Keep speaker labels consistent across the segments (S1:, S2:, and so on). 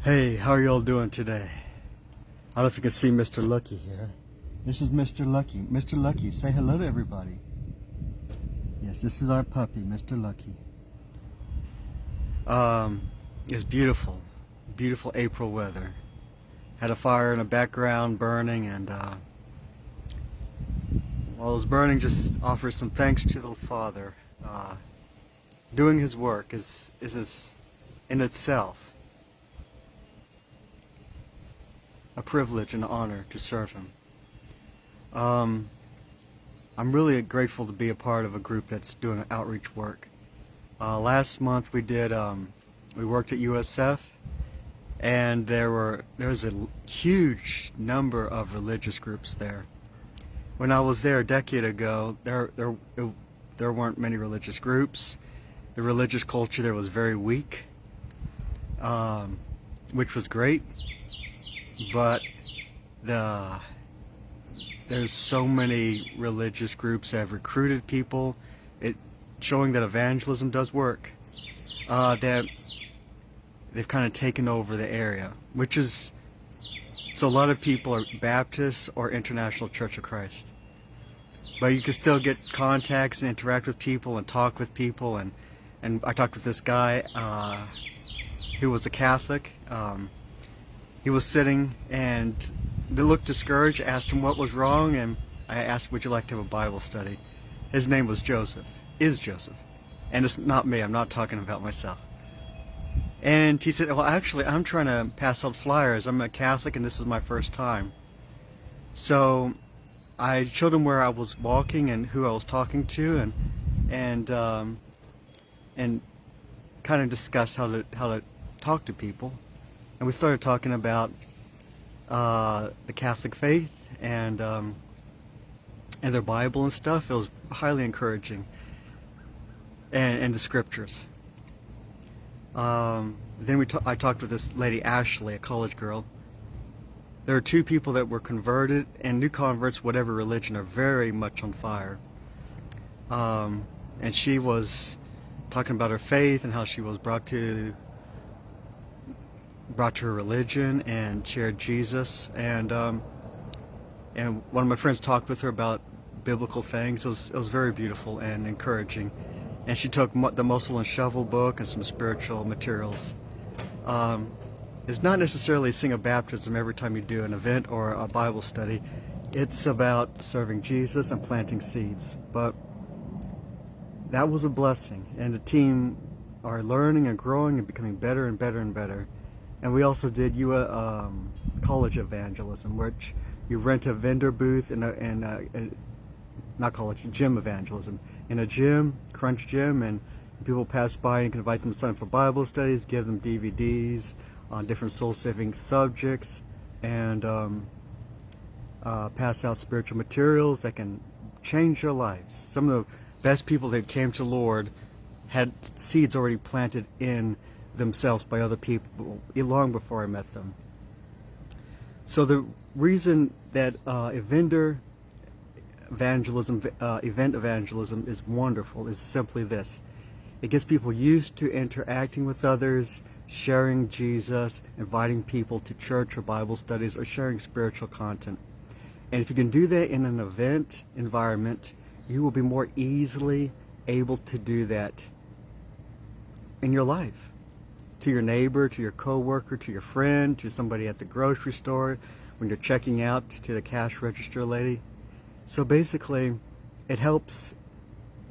S1: Hey, how are y'all doing today? I don't know if you can see Mr. Lucky here. This is Mr. Lucky. Mr. Lucky, say hello to everybody. Yes, this is our puppy, Mr. Lucky. It's beautiful. Beautiful April weather. Had a fire in the background burning, and while it was burning, just offers some thanks to the Father. Doing His work is in itself a privilege and honor to serve Him. I'm really grateful to be a part of a group that's doing outreach work. Last month we worked at USF, and there was a huge number of religious groups there. When I was there a decade ago, there weren't many religious groups. The religious culture there was very weak, which was great. But there's so many religious groups that have recruited people, showing that evangelism does work. That they've kind of taken over the area, so a lot of people are Baptists or International Church of Christ. But you can still get contacts and interact with people and talk with people. And I talked with this guy who was a Catholic. He was sitting and they looked discouraged. Asked him what was wrong, and I asked, would you like to have a Bible study? His name was Joseph, and it's not me, I'm not talking about myself. And he said, well, actually, I'm trying to pass out flyers. I'm a Catholic and this is my first time. So I showed him where I was walking and who I was talking to, and kind of discussed how to talk to people. And we started talking about the Catholic faith and their Bible and stuff. It was highly encouraging, and the scriptures. Then I talked with this lady, Ashley, a college girl. There are two people that were converted, and new converts, whatever religion, are very much on fire. And she was talking about her faith and how she was brought to her religion and shared Jesus, and one of my friends talked with her about biblical things. It was very beautiful and encouraging, and she took the Muscle and Shovel book and some spiritual materials. It's not necessarily a sing of baptism every time you do an event or a Bible study. It's about serving Jesus and planting seeds, but that was a blessing, and the team are learning and growing and becoming better and better and better. And we also did college evangelism, which you rent a vendor booth gym evangelism. In a gym, Crunch Gym, and people pass by and you can invite them to sign up for Bible studies, give them DVDs on different soul-saving subjects, and pass out spiritual materials that can change their lives. Some of the best people that came to the Lord had seeds already planted in themselves by other people long before I met them. So the reason that event evangelism is wonderful is simply this: it gets people used to interacting with others, sharing Jesus, inviting people to church or Bible studies, or sharing spiritual content. And if you can do that in an event environment, you will be more easily able to do that in your life. To your neighbor, to your coworker, to your friend, to somebody at the grocery store, when you're checking out, to the cash register lady. So basically, it helps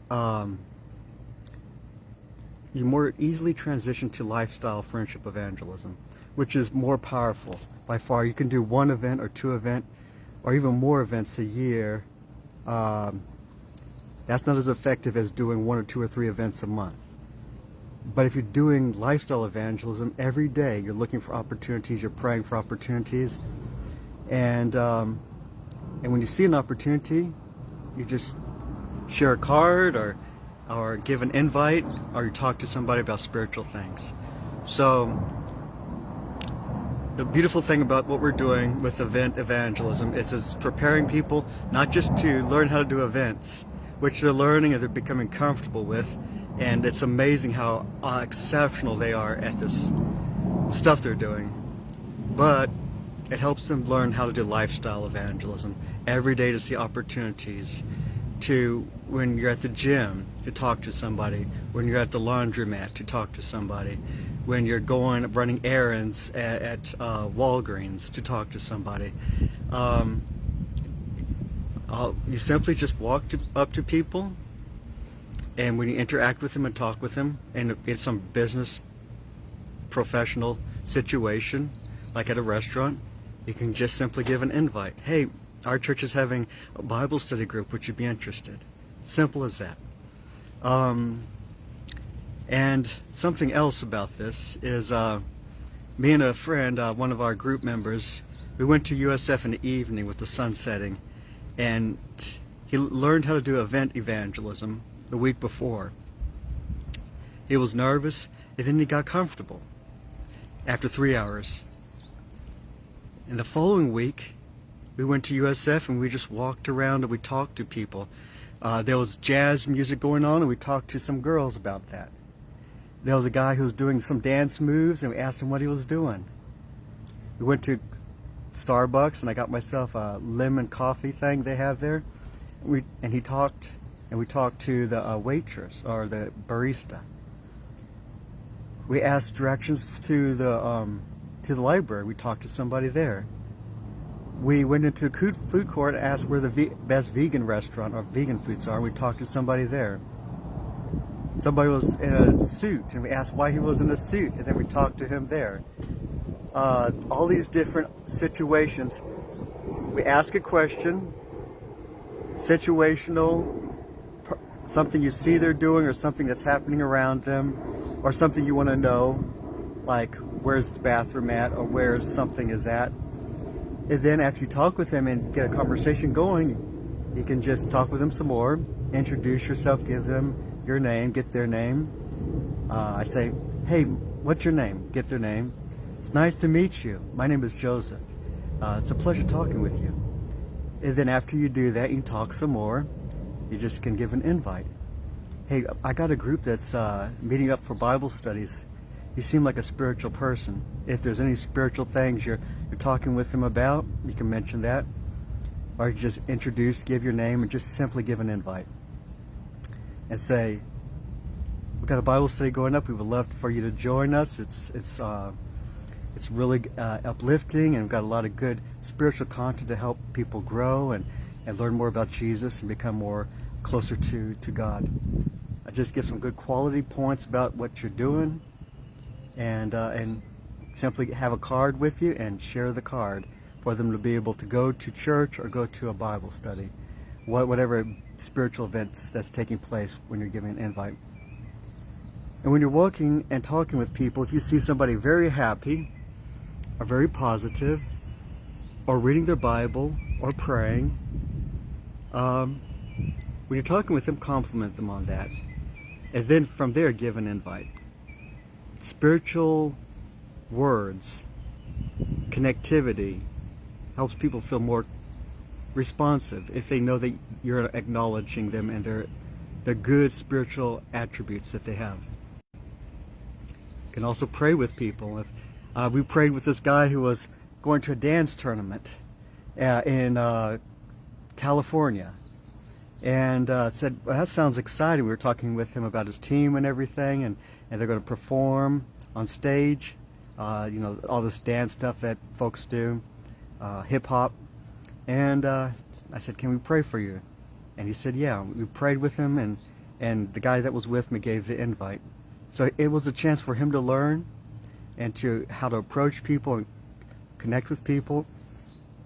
S1: you more easily transition to lifestyle friendship evangelism, which is more powerful by far. You can do one event or two events, or even more events a year. That's not as effective as doing one or two or three events a month. But if you're doing lifestyle evangelism every day, you're looking for opportunities, you're praying for opportunities, and when you see an opportunity, you just share a card or give an invite, or you talk to somebody about spiritual things. So the beautiful thing about what we're doing with event evangelism is it's preparing people not just to learn how to do events, which they're learning and they're becoming comfortable with. And it's amazing how exceptional they are at this stuff they're doing. but it helps them learn how to do lifestyle evangelism every day, to see opportunities to, when you're at the gym, to talk to somebody, when you're at the laundromat, to talk to somebody, when you're running errands at Walgreens, to talk to somebody. You simply just walk up to people, and when you interact with them and talk with them in some business professional situation, like at a restaurant, you can just simply give an invite. Hey, our church is having a Bible study group, would you be interested? Simple as that. And something else about this is me and a friend, one of our group members, we went to USF in the evening with the sun setting, and he learned how to do event evangelism the week before. He was nervous, and then he got comfortable after 3 hours. And the following week, we went to USF and we just walked around and we talked to people. There was jazz music going on, and we talked to some girls about that. There was a guy who was doing some dance moves, and we asked him what he was doing. We went to Starbucks, and I got myself a lemon coffee thing they have there. We talked to the waitress or the barista. We asked directions to the library. We talked to somebody there. We went into a food court and asked where the best vegan restaurant or vegan foods are. We talked to somebody there. Somebody was in a suit, and we asked why he was in a suit, and then we talked to him there. All these different situations. We ask a question, situational, something you see they're doing or something that's happening around them, or something you want to know, like where's the bathroom at or where something is at. And then after you talk with them and get a conversation going, you can just talk with them some more, introduce yourself, give them your name, get their name. I say, hey, what's your name? Get their name. It's nice to meet you. My name is Joseph. It's a pleasure talking with you. And then after you do that, you can talk some more. You just can give an invite. Hey, I got a group that's meeting up for Bible studies. You seem like a spiritual person. If there's any spiritual things you're talking with them about, you can mention that. Or you can just introduce, give your name, and just simply give an invite. And say, we've got a Bible study going up. We would love for you to join us. It's really uplifting, and we've got a lot of good spiritual content to help people grow and learn more about Jesus and become more closer to God. I just give some good quality points about what you're doing, and simply have a card with you and share the card for them to be able to go to church or go to a Bible study, whatever spiritual events that's taking place when you're giving an invite. And when you're walking and talking with people, if you see somebody very happy or very positive or reading their Bible or praying, when you're talking with them, compliment them on that. And then from there, give an invite. Spiritual words, connectivity, helps people feel more responsive if they know that you're acknowledging them and their good spiritual attributes that they have. You can also pray with people. If we prayed with this guy who was going to a dance tournament in California, and said, well, that sounds exciting. We were talking with him about his team and everything, and they're going to perform on stage, all this dance stuff that folks do, hip-hop. And I said, can we pray for you? And he said, yeah. We prayed with him, and the guy that was with me gave the invite. So it was a chance for him to learn and to how to approach people and connect with people,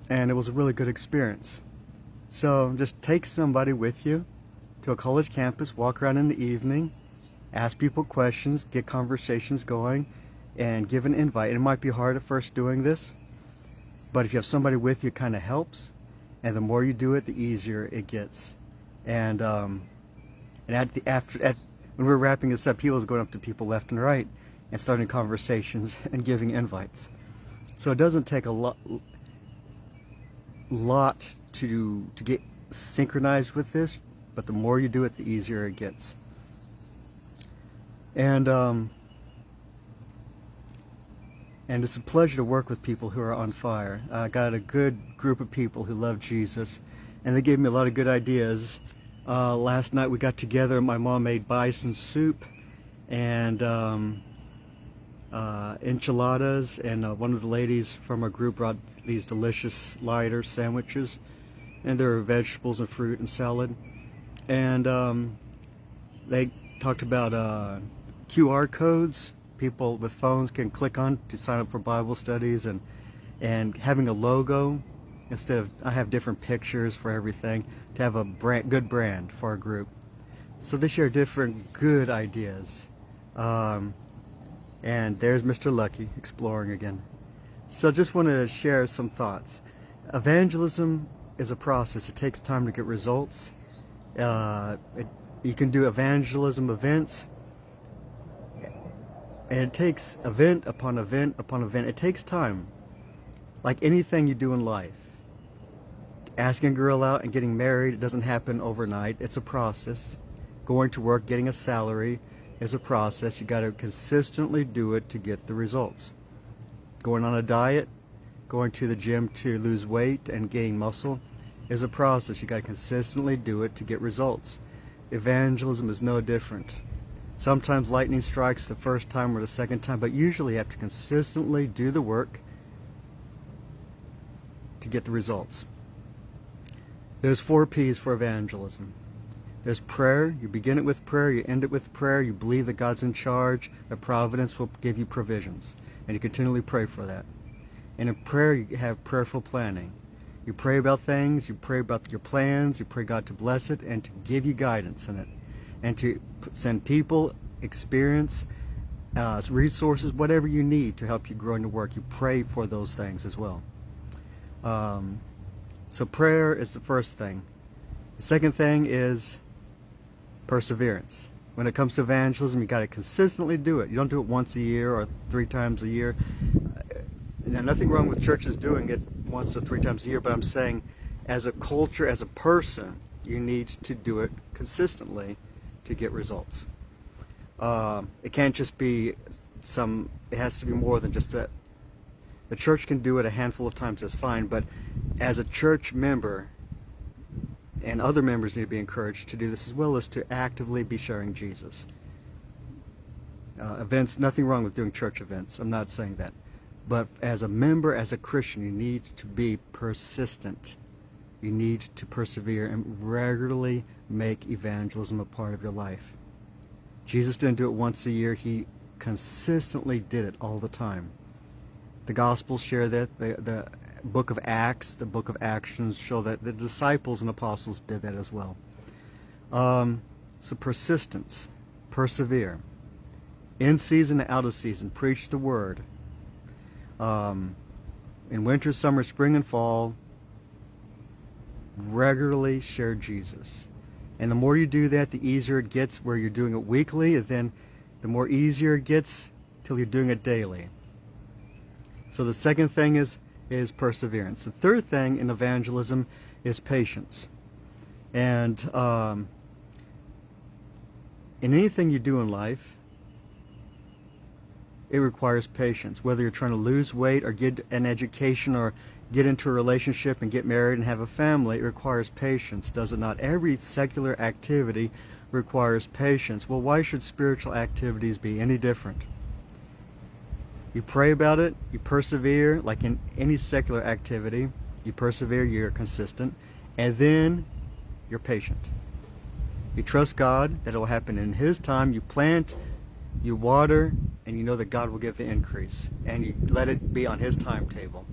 S1: and it was a really good experience. So just take somebody with you to a college campus, walk around in the evening, ask people questions, get conversations going, and give an invite. And it might be hard at first doing this, but if you have somebody with you, it kind of helps. And the more you do it, the easier it gets. And when we were wrapping this up, he was going up to people left and right and starting conversations and giving invites. So it doesn't take a lot to get synchronized with this, but the more you do it, the easier it gets. And And it's a pleasure to work with people who are on fire. I got a good group of people who love Jesus, and they gave me a lot of good ideas. Last night we got together, my mom made bison soup and enchiladas, and one of the ladies from our group brought these delicious lighter sandwiches, and there were vegetables and fruit and salad. And they talked about QR codes. People with phones can click on to sign up for Bible studies, and having a logo instead of, I have different pictures for everything, to have a good brand for our group. So they share different good ideas. And there's Mr. Lucky exploring again. So I just wanted to share some thoughts. Evangelism is a process. It takes time to get results. You can do evangelism events, and it takes event upon event upon event. It takes time, like anything you do in life. Asking a girl out and getting married, it doesn't happen overnight. It's a process. Going to work, getting a salary is a process. You got to consistently do it to get the results. Going on a diet, going to the gym to lose weight and gain muscle is a process. You got to consistently do it to get results. Evangelism is no different. Sometimes lightning strikes the first time or the second time, but usually you have to consistently do the work to get the results. There's 4 P's for evangelism. There's prayer. You begin it with prayer, you end it with prayer, you believe that God's in charge, that providence will give you provisions, and you continually pray for that. And in prayer, you have prayerful planning. You pray about things, you pray about your plans, you pray God to bless it and to give you guidance in it, and to send people, experience, resources, whatever you need to help you grow in your work. You pray for those things as well. So prayer is the first thing. The second thing is perseverance. When it comes to evangelism, you got to consistently do it. You don't do it once a year or 3 times a year. Now, nothing wrong with churches doing it once or 3 times a year, but I'm saying as a culture, as a person, you need to do it consistently to get results. It can't just be it has to be more than just that. The church can do it a handful of times, that's fine, but as a church member, and other members need to be encouraged to do this as well, as to actively be sharing Jesus. Events, nothing wrong with doing church events, I'm not saying that. But as a member, as a Christian, you need to be persistent. You need to persevere and regularly make evangelism a part of your life. Jesus didn't do it once a year, he consistently did it all the time. The Gospels share that. The book of Acts, the book of Actions show that the disciples and apostles did that as well. So persistence, persevere. In season and out of season, preach the word. In winter, summer, spring, and fall, regularly share Jesus. And the more you do that, the easier it gets where you're doing it weekly, and then the more easier it gets till you're doing it daily. So the second thing is perseverance. The third thing in evangelism is patience. And in anything you do in life, it requires patience. Whether you're trying to lose weight or get an education or get into a relationship and get married and have a family, it requires patience, does it not? Every secular activity requires patience. Well, why should spiritual activities be any different? You pray about it, you persevere, like in any secular activity, you persevere, you're consistent, and then you're patient. You trust God that it will happen in His time. You plant, you water, and you know that God will give the increase, and you let it be on His timetable.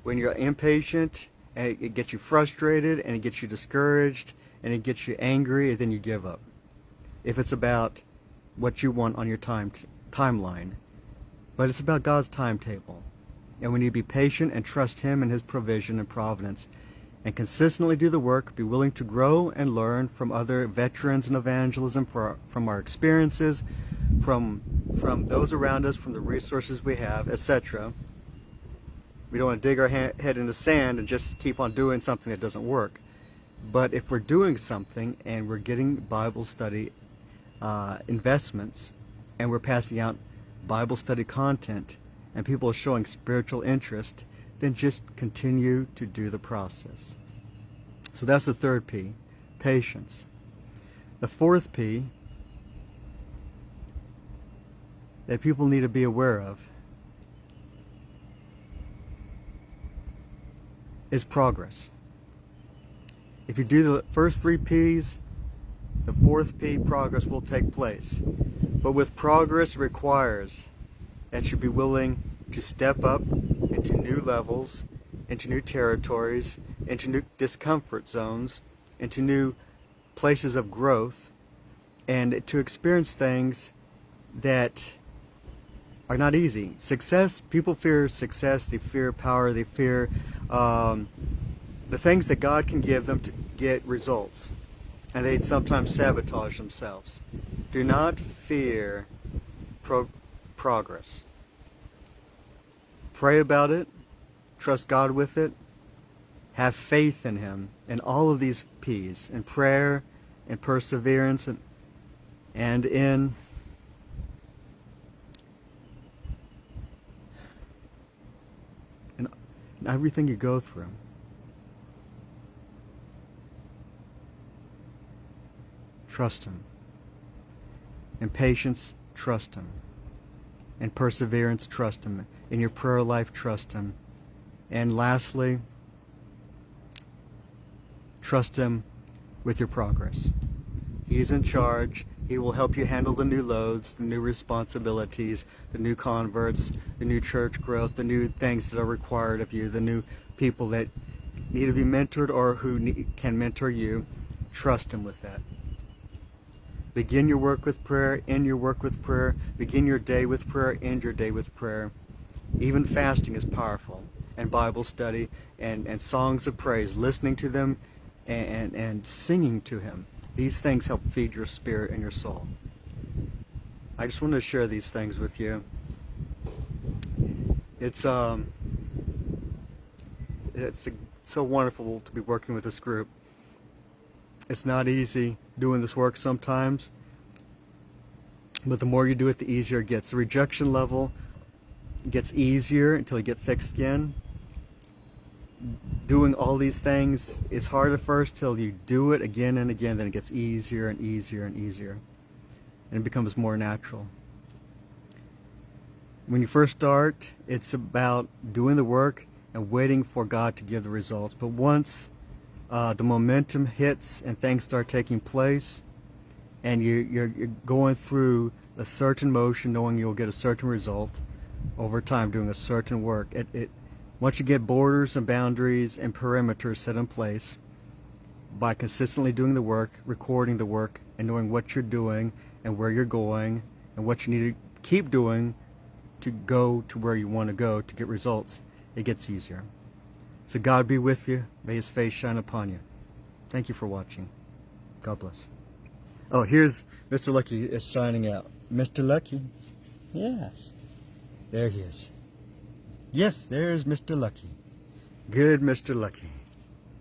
S1: When you're impatient, it gets you frustrated, and it gets you discouraged, and it gets you angry, and then you give up. If it's about what you want on your timeline. But it's about God's timetable. And we need to be patient and trust Him and His provision and providence. And consistently do the work, be willing to grow and learn from other veterans in evangelism, from our experiences, from those around us, from the resources we have, etc. We don't want to dig our head in the sand and just keep on doing something that doesn't work. But if we're doing something and we're getting Bible study investments, and we're passing out Bible study content, and people are showing spiritual interest, then just continue to do the process. So that's the third P, patience. The fourth P that people need to be aware of is progress. If you do the first three P's, the fourth P, progress, will take place. But with progress requires that you be willing to step up into new levels, into new territories, into new discomfort zones, into new places of growth, and to experience things that are not easy. Success, people fear success, they fear power, they fear the things that God can give them to get results. And they sometimes sabotage themselves. Do not fear progress. Pray about it, trust God with it, have faith in Him, and all of these P's, in prayer, in perseverance, and in everything you go through. Trust Him. In patience, trust Him. In perseverance, trust Him. In your prayer life, trust Him. And lastly, trust Him with your progress. He's in charge. He will help you handle the new loads, the new responsibilities, the new converts, the new church growth, the new things that are required of you, the new people that need to be mentored or who can mentor you. Trust Him with that. Begin your work with prayer, end your work with prayer, begin your day with prayer, end your day with prayer. Even fasting is powerful, and Bible study, and songs of praise, listening to them and singing to Him. These things help feed your spirit and your soul. I just wanted to share these things with you. It's so wonderful to be working with this group. It's not easy doing this work sometimes, but the more you do it, the easier it gets. The rejection level gets easier until you get thick skin. Doing all these things, it's hard at first till you do it again and again, then it gets easier and easier and easier, and it becomes more natural. When you first start, it's about doing the work and waiting for God to give the results. But once the momentum hits and things start taking place, and you're going through a certain motion, knowing you'll get a certain result over time, doing a certain work. Once you get borders and boundaries and perimeters set in place, by consistently doing the work, recording the work, and knowing what you're doing and where you're going and what you need to keep doing to go to where you want to go to get results, it gets easier. So God be with you. May His face shine upon you. Thank you for watching. God bless. Oh, here's Mr. Lucky is signing out. Mr. Lucky. Yes. There he is. Yes, there's Mr. Lucky. Good Mr. Lucky.